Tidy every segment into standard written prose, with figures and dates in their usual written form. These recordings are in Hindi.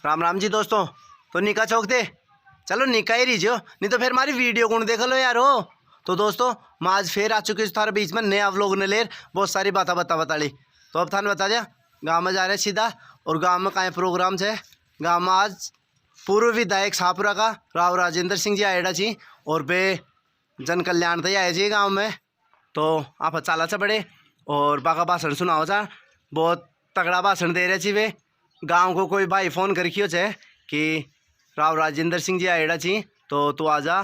राम राम जी दोस्तों। तो निका चौक थे, चलो निका ही रहीजियो, नहीं तो फिर हमारी वीडियो कौन देख लो यार हो। तो दोस्तों मैं आज फिर आ चुकी थारे बीच में नया व्लॉग ने लेर बहुत सारी बातें बताली। तो अब थाने बता दिया गाँव में जा रहे सीधा, और गाँव में कहीं प्रोग्राम है। गाँव में आज पूर्व विधायक शाहपुरा का राव राजेंद्र सिंह जी आएडा जी, और बे जन कल्याण थे आए जी गाँव में। तो आप चाला चा बड़े और बाका भाषण सुनाओ चा, बहुत तगड़ा भाषण दे रहे छी वे। गांव को कोई भाई फ़ोन करखियो छे कि राव राजेंद्र सिंह जी आएडा छी, तो तू आ जा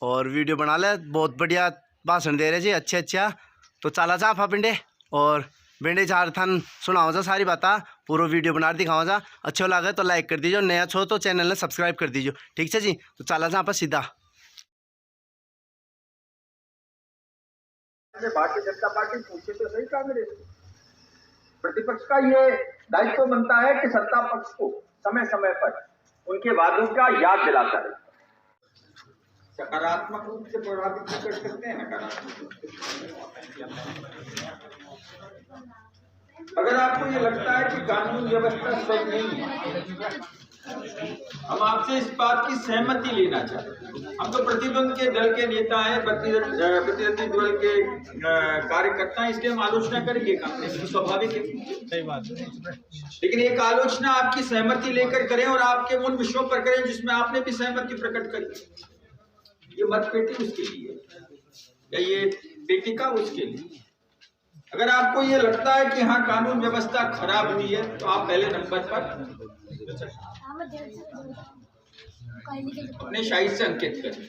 और वीडियो बना ले, बहुत बढ़िया भाषण दे रहे जी, अच्छा। तो चाला चा आप पिंडे और बिंडे चार थान सुनाओ जा सारी बात, पूरा वीडियो बना दिखाओ जा। अच्छो लगे तो लाइक कर दीजिए, नया छो तो चैनल ने सब्सक्राइब कर दीजिए, ठीक है जी। तो चाला जा आप सीधा। भारतीय जनता पार्टी पूछे तो सही कांग्रेस प्रतिपक्ष का ये दायित्व बनता है कि सत्ता पक्ष को समय समय पर उनके वादों का याद दिलाता है। सकारात्मक रूप से प्रभावित कर सकते हैं, नकारात्मक रूप से। अगर आपको ये लगता है कि कानून व्यवस्था सही नहीं है, हम आपसे इस बात की सहमति लेना चाहते हैं। हम तो प्रतिद्वंद के दल के नेता हैं, प्रतिद्वंदी दल के कार्यकर्ता हैं, इसलिए हम आलोचना करेंगे कांग्रेस की, स्वाभाविक है, सही बात है। लेकिन एक आलोचना आपकी सहमति लेकर करें और आपके उन विषयों पर करें जिसमें आपने भी सहमति प्रकट करी। ये मत पेटी उसके लिए या ये पेटिका उसके लिए। अगर आपको ये लगता है कि हाँ कानून व्यवस्था खराब हुई है, तो आप पहले नंबर पर अपने शाही से अंकित करें।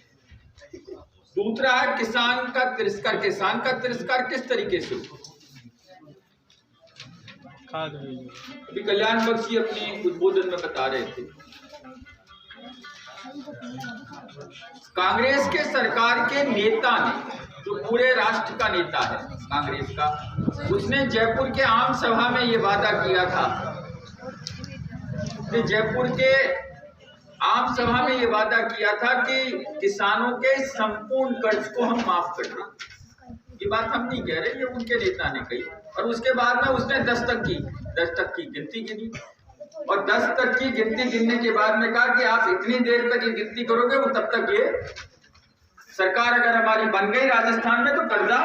दूसरा है किसान का तिरस्कार। किसान का तिरस्कार किस तरीके से? अभी कल्याण बख्शी अपने उद्बोधन में बता रहे थे, कांग्रेस के सरकार के नेता ने, जो पूरे राष्ट्र का नेता है कांग्रेस का, उसने जयपुर के आम सभा में ये वादा किया था, जयपुर के आम सभा में ये वादा किया था कि किसानों के संपूर्ण कर्ज को हम माफ कर दें। ये बात हम नहीं कह रहे, ये उनके नेता ने कही। और उसके बाद में उसने 10 तक की गिनती गिनी, और 10 तक की गिनती गिनने के बाद में कहा कि आप इतनी देर तक ये गिनती करोगे, वो तब तक ये सरकार अगर हमारी बन गई राजस्थान में तो कर्जा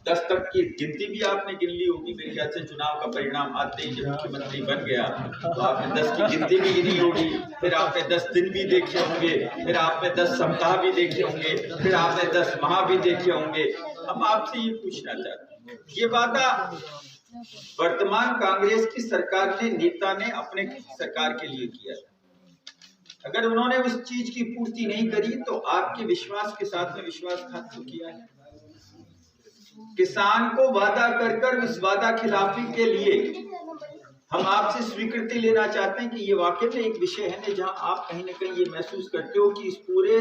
10 तक की गिनती भी आपने गिन ली होगी मेरे ख्याल से। चुनाव का परिणाम आते ही जब मुख्यमंत्री बन गया तो आपने 10 की गिनती भी गिनी होगी, फिर आपने 10 दिन भी देखे होंगे, फिर आपने 10 सप्ताह भी देखे होंगे, फिर आपने 10 माह भी देखे होंगे। हम आपसे ये पूछना चाहते हैं, ये वादा वर्तमान कांग्रेस की सरकार ने, नेता ने अपने सरकार के लिए किया था। अगर उन्होंने उस चीज की पूर्ति नहीं करी तो आपके विश्वास के साथ में विश्वासघात तो किया है। किसान को वादा कर कर उस वादा खिलाफी के लिए हम आपसे स्वीकृति लेना चाहते हैं कि ये वाकई में एक विषय है जहां आप कहीं ना कहीं ये महसूस करते हो कि इस पूरे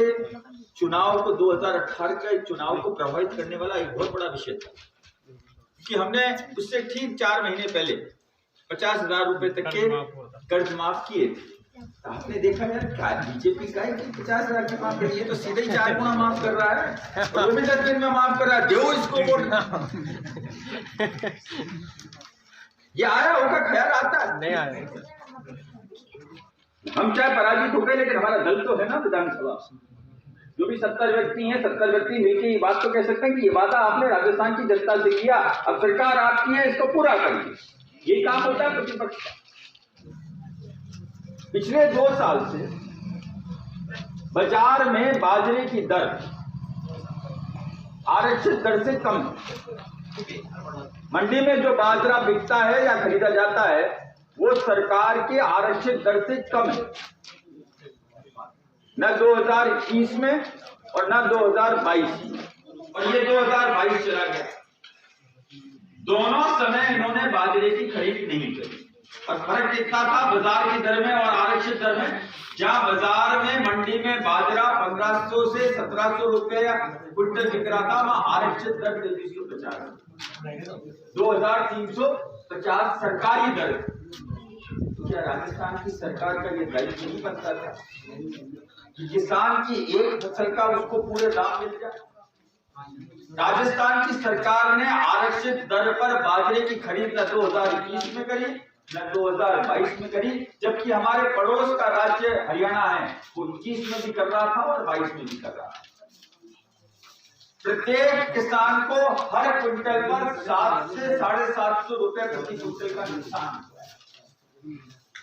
चुनाव को, 2018 के चुनाव को प्रभावित करने वाला एक बहुत बड़ा विषय था। कि हमने उससे ठीक 4 महीने पहले 50,000 रुपए तक के कर्ज माफ किए थे। आपने देखा यार क्या बीजेपी का है कि 50,000 की माफ करी है, तो सीधे ही 4 गुना माफ कर रहा है, और वो भी 10 दिन में माफ कर रहा है। दो इसको वोट। ये आया होगा, ख्याल आता नहीं आया। हम चाहे पराजित हो गए, लेकिन हमारा दल तो है ना विधानसभा। जो भी 70 व्यक्ति हैं, 70 व्यक्ति मिलकर ये बात तो कह सकते हैं कि ये वादा आपने राजस्थान की जनता से किया, अब सरकार आपकी है, इसको पूरा करिए। ये काम होता है प्रतिपक्ष का। पिछले 2 साल से बाजार में बाजरे की दर आरक्षित दर से कम है। मंडी में जो बाजरा बिकता है या खरीदा जाता है वो सरकार के आरक्षित दर से कम है, न 2021 में और न 2022 में। और ये 2022 चला गया, दोनों समय इन्होंने बाजरे की खरीद नहीं करी। और फर्क कितना था बाजार की दर में और आरक्षित दर में? जहां बाजार में, मंडी में बाजरा 1500 से 1700 रुपए क्विंटल बिक रहा था, वहां आरक्षित दर 2350, 2350 सरकारी दर। तो क्या राजस्थान की सरकार का ये दायित्व नहीं बनता था कि किसान की एक फसल का उसको पूरे दाम मिल जाए? राजस्थान की सरकार ने आरक्षित दर पर बाजरे की खरीद न 2021 में करी न 2022 में करी, जबकि हमारे पड़ोस का राज्य हरियाणा है वो 21 में भी कर रहा था और 22 में भी कर रहा था। प्रत्येक किसान को हर क्विंटल पर 700 से 750 रुपए प्रति क्विंटल का नुकसान हुआ है।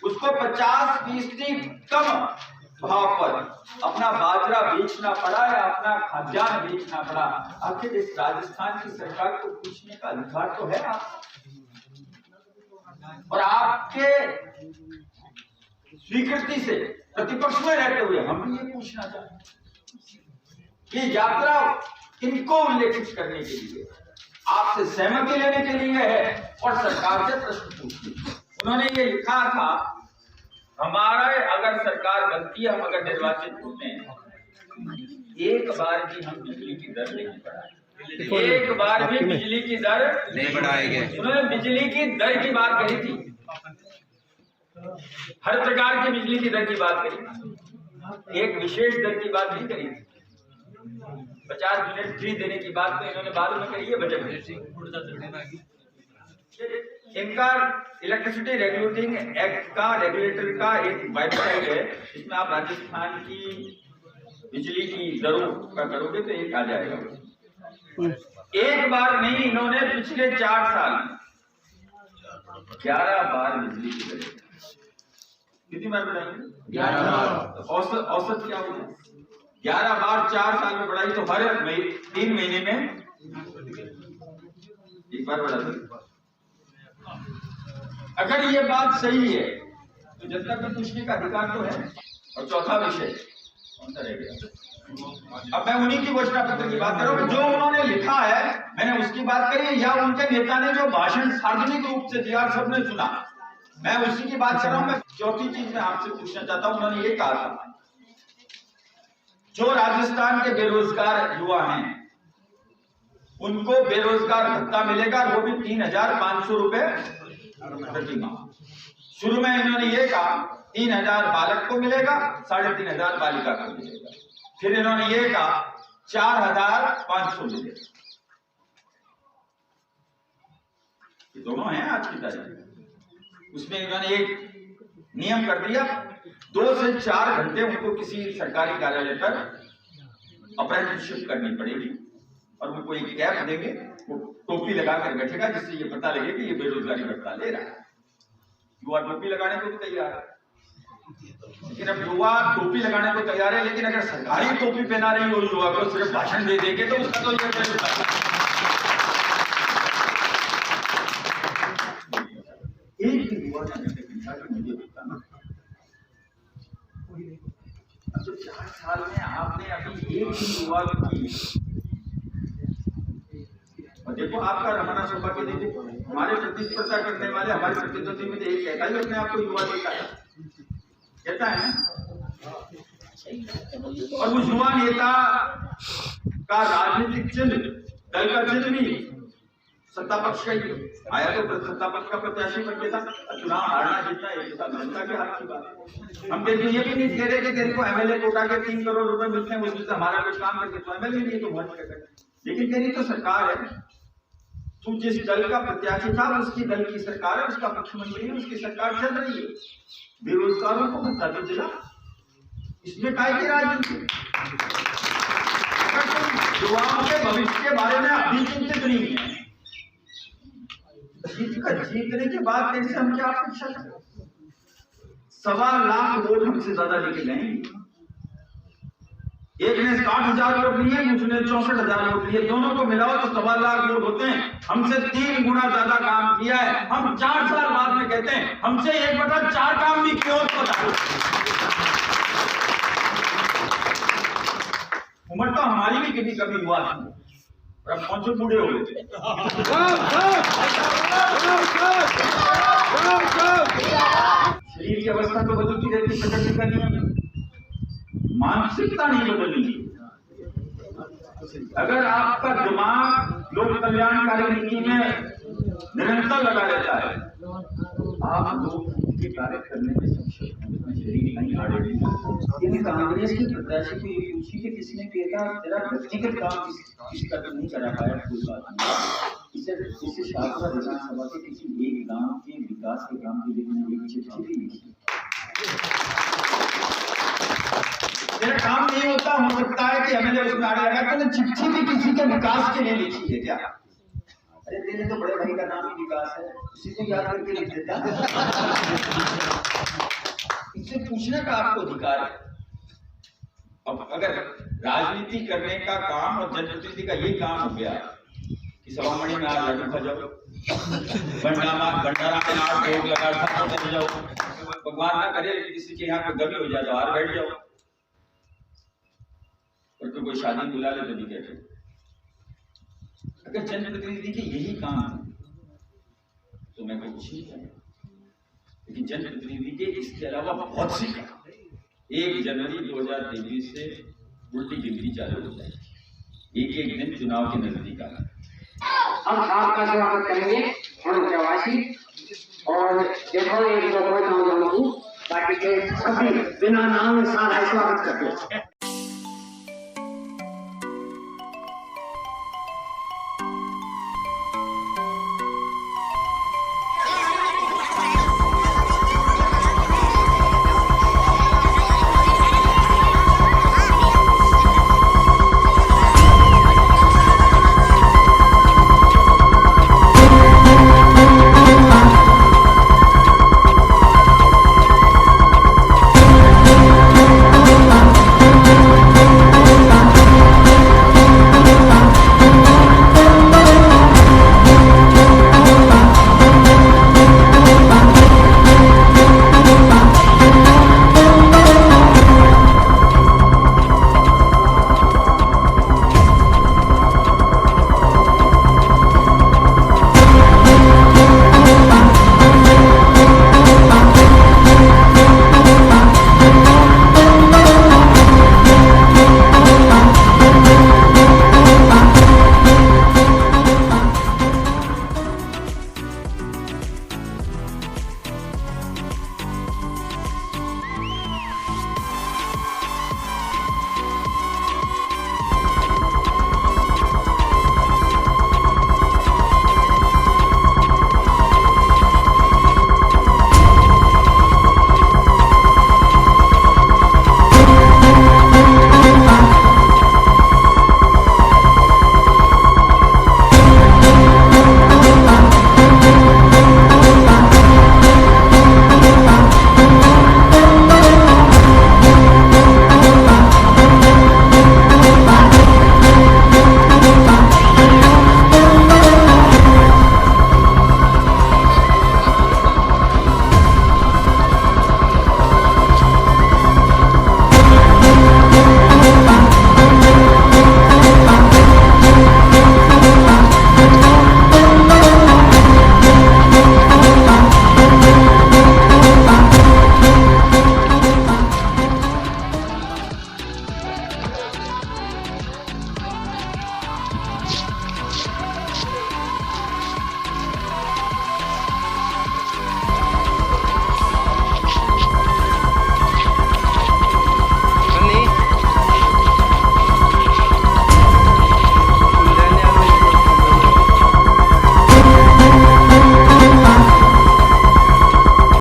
उसको 50% कम भाव पर अपना बाजरा बेचना पड़ा या अपना खाद्यान्न बेचना पड़ा। आखिर इस राजस्थान की सरकार को पूछने का अधिकार तो है आप, और आपके स्वीकृति से प्रतिपक्ष में रहते हुए हम भी ये पूछना चाहते हैं कि यात्रा इनको उल्लेखित करने के लिए, आपसे सहमति लेने के लिए है और सरकार से प्रश्न पूछने। उन्होंने ये लिखा था, हमारा अगर सरकार बनती है, हम अगर निर्वाचित होते हैं, एक बार भी हम बिजली की दर नहीं बढ़ाएंगे, एक बार भी बिजली की दर नहीं बढ़ाएंगे। उन्होंने बिजली की दर की बात कही थी, हर प्रकार की बिजली की दर की बात करी, एक विशेष दर की बात नहीं करी। 50 यूनिट फ्री देने की बात तो इन्होंने बाद में कही है बजट में। इनका इलेक्ट्रिसिटी रेगुलेटिंग एक्ट का, रेगुलेटर का एक वेबसाइट है, इसमें आप राजस्थान की बिजली की दरों का करोगे तो एक आ जाएगा। एक बार नहीं, इन्होंने पिछले 4 साल 11 बार बिजली की दरें, कितनी बार बढ़ाई? 11 बार। औसत क्या होगा? 11 बार 4 साल में बढ़ाई, तो हर 3 महीने में एक बार बढ़ा दो। अगर ये बात सही है तो जनता को पूछने का अधिकार तो है। और चौथा विषय कौन सा रह गया? अब मैं उन्हीं की घोषणा पत्र की बात कर रहा हूं, जो उन्होंने लिखा है मैंने उसकी बात करी, या उनके नेता ने जो भाषण सार्वजनिक रूप से दिया सबने सुना, मैं उसी की बात कर रहा हूं। मैं चौथी चीज मैं आपसे पूछना चाहता हूं, उन्होंने ये कहा था, जो राजस्थान के बेरोजगार युवा हैं उनको बेरोजगार भत्ता मिलेगा, वो भी 3,500 रुपए प्रति माह। शुरू में इन्होंने ये कहा 3,000 बालक को मिलेगा, 3,500 बालिका को मिलेगा, फिर इन्होंने ये कहा 4,500 मिलेगा। ये दोनों हैं आज की तारीख। उसमें इन्होंने एक नियम कर दिया, 2 से 4 घंटे उनको किसी सरकारी कार्यालय पर अप्रेंटिसशिप करनी पड़ेगी और उनको एक कैप देंगे, वो टोपी लगाकर बैठेगा जिससे ये पता लगे कि ये बेरोजगारी भत्ता ले रहा है। युवा टोपी लगाने को तो तैयार है, लेकिन अब युवा टोपी लगाने को तैयार है, लेकिन अगर सरकारी टोपी पहना रही हो युवा को सिर्फ भाषण दे देंगे तो उसका तो एक युवा मुझे बताना, तो 4 साल में आपने अभी एक ही युवा की, और देखो आपका रमना सौभाग्य देखो, हमारे प्रतिस्पर्धा करने वाले हमारे प्रतिद्वंदी में एक कहता है अपने आप को युवा देता है, कहता है ना, और उस युवा नेता का राजनीतिक चिन्ह, दल का चिन्ह भी सत्ता पक्ष का ही आया, तो सत्ता पक्ष का प्रत्याशी बन गया था। चुनाव हारना जीतना एक जनता के हाथ की बात है। हम देखिए ये भी नहीं कह रहे कि तेरे को एमएलए कोटा के 3 करोड़ रुपए मिलते हैं, उसमें से हमारा कुछ काम करके तो एमएलए नहीं तो वोट करते, लेकिन तेरी तो सरकार है, तू जिस दल का प्रत्याशी था उसकी दल की सरकार है, उसका मुख्यमंत्री है, उसकी सरकार चल रही है, बेरोजगारों को भत्ता भी दिला, इसमें काय की राजनीति? युवाओं के भविष्य के बारे में अभी चिंतित नहीं है, जीतने के बाद कैसे हम क्या अपेक्षा करें? 1.25 लाख वोट हमसे ज्यादा लेके गए, एक ने 60,000 वोट लिए, दूसरे ने 64,000 वोट लिए, दोनों को मिलाओ तो 1.25 लाख वोट होते हैं। हमसे 3 गुना ज्यादा काम किया है, हम 4 साल बाद में कहते हैं हमसे 1/4 काम भी क्यों पता। उम्र तो हमारी भी कभी कभी हुआ था, और अब कौन से बूढ़े हो गए थे। शरीर की अवस्था तो बदलती रहती, प्रकृति का नियम है, मानसिकता नहीं बदलनी। अगर आपका दिमाग लोक कल्याणकारी नीति में निरंतर लगा रहता है, आप लोग ये कार्य करने में सक्षम हूं, मैं शरीर नहीं हारे। लेकिन कांग्रेस के प्रत्याशी को ये पूछी कि किसने कहता तेरा व्यक्तिगत काम किसका नहीं करा पाया, कोई बात नहीं। इसे शाहपुरा विधानसभा के किसी एक गांव के विकास के काम के लिए मैंने एक चिट्ठी भी लिखी। तेरा काम नहीं होता, हो सकता है कि हमें उसमें आगे लगा तो चिट्ठी भी किसी के विकास के लिए लिखी है क्या? अरे तेरे तो बड़े भाई का नाम ही विकास है, उसी को याद करके लिख देता। इससे पूछने का आपको अधिकार है। अब अगर राजनीति करने का काम और जनप्रतिनिधि का ये काम हो गया कि सभामणि में आज लड्डू खा जाओ, भंडारा में आज भोग लगा चले जाओ, भगवान ना करे किसी के यहाँ पे गमी हो जाए तो हार बैठ जाओ, और कोई शादी बुला ले तो भी बैठे। अगर जनप्रतिनिधि के यही काम है तो मैं कुछ नहीं कहूँ, लेकिन जनप्रतिनिधि के इसके अलावा बहुत से काम। 1 जनवरी 2023 से उल्टी गिनती चालू हो जाएगी, एक दिन चुनाव के नजदीक आ रहा है। हम आपका स्वागत करेंगे हम प्रवासी और देखो एक लोगों को बाकी के सभी बिना नाम सारा स्वागत करते हैं।